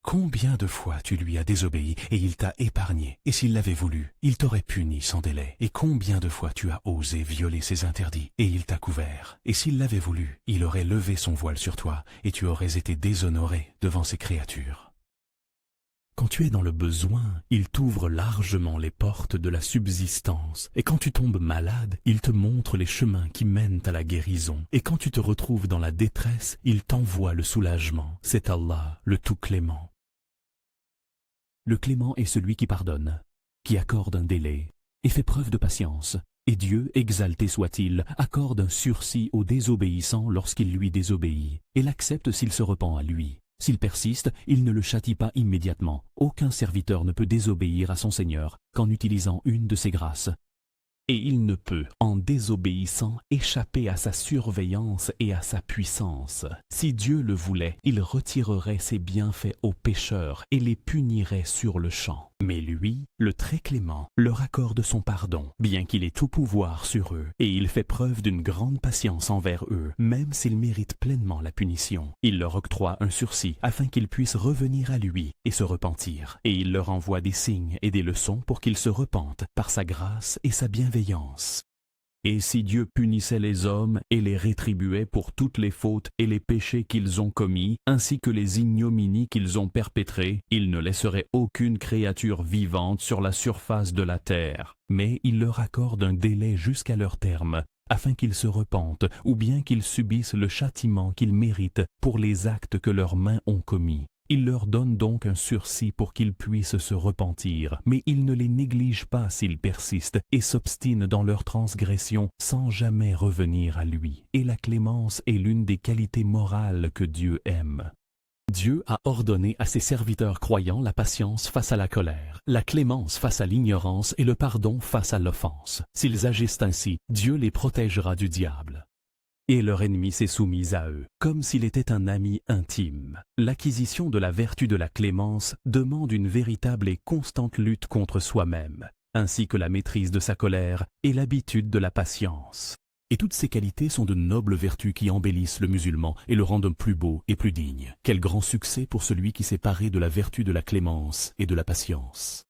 Combien de fois tu lui as désobéi et il t'a épargné, et s'il l'avait voulu, il t'aurait puni sans délai. Et combien de fois tu as osé violer ses interdits, et il t'a couvert. Et s'il l'avait voulu, il aurait levé son voile sur toi, et tu aurais été déshonoré devant ses créatures. Quand tu es dans le besoin, il t'ouvre largement les portes de la subsistance. Et quand tu tombes malade, il te montre les chemins qui mènent à la guérison. Et quand tu te retrouves dans la détresse, il t'envoie le soulagement. C'est Allah, le tout clément. Le clément est celui qui pardonne, qui accorde un délai et fait preuve de patience. Et Dieu, exalté soit-il, accorde un sursis au désobéissant lorsqu'il lui désobéit, et l'accepte s'il se repent à lui. S'il persiste, il ne le châtie pas immédiatement. Aucun serviteur ne peut désobéir à son Seigneur qu'en utilisant une de ses grâces. Et il ne peut, en désobéissant, échapper à sa surveillance et à sa puissance. Si Dieu le voulait, il retirerait ses bienfaits aux pécheurs et les punirait sur le champ. Mais lui, le très clément, leur accorde son pardon, bien qu'il ait tout pouvoir sur eux, et il fait preuve d'une grande patience envers eux, même s'ils méritent pleinement la punition. Il leur octroie un sursis afin qu'ils puissent revenir à lui et se repentir, et il leur envoie des signes et des leçons pour qu'ils se repentent par sa grâce et sa bienveillance. Et si Dieu punissait les hommes et les rétribuait pour toutes les fautes et les péchés qu'ils ont commis, ainsi que les ignominies qu'ils ont perpétrées, il ne laisserait aucune créature vivante sur la surface de la terre. Mais il leur accorde un délai jusqu'à leur terme, afin qu'ils se repentent, ou bien qu'ils subissent le châtiment qu'ils méritent pour les actes que leurs mains ont commis. Il leur donne donc un sursis pour qu'ils puissent se repentir, mais il ne les néglige pas s'ils persistent et s'obstinent dans leur transgression sans jamais revenir à lui. Et la clémence est l'une des qualités morales que Dieu aime. Dieu a ordonné à ses serviteurs croyants la patience face à la colère, la clémence face à l'ignorance et le pardon face à l'offense. S'ils agissent ainsi, Dieu les protégera du diable. Et leur ennemi s'est soumis à eux, comme s'il était un ami intime. L'acquisition de la vertu de la clémence demande une véritable et constante lutte contre soi-même, ainsi que la maîtrise de sa colère et l'habitude de la patience. Et toutes ces qualités sont de nobles vertus qui embellissent le musulman et le rendent plus beau et plus digne. Quel grand succès pour celui qui s'est paré de la vertu de la clémence et de la patience.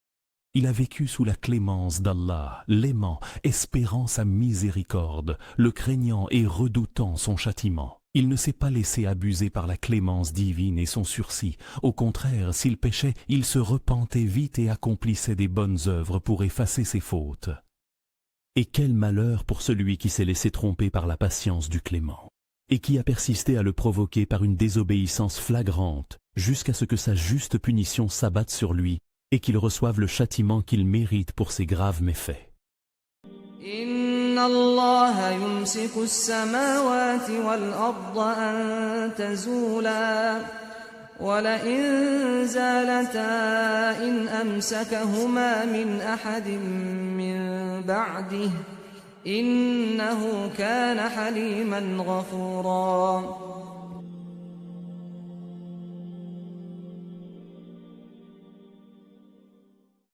Il a vécu sous la clémence d'Allah, l'aimant, espérant sa miséricorde, le craignant et redoutant son châtiment. Il ne s'est pas laissé abuser par la clémence divine et son sursis. Au contraire, s'il péchait, il se repentait vite et accomplissait des bonnes œuvres pour effacer ses fautes. Et quel malheur pour celui qui s'est laissé tromper par la patience du clément, et qui a persisté à le provoquer par une désobéissance flagrante, jusqu'à ce que sa juste punition s'abatte sur lui, et qu'il reçoive le châtiment qu'il mérite pour ses graves méfaits. Inna Allah yumsiku as-samawati wal-arda an tazula wa la in zalata in amsakahuma min ahadin min ba'dihi innahu kana haliman ghafura.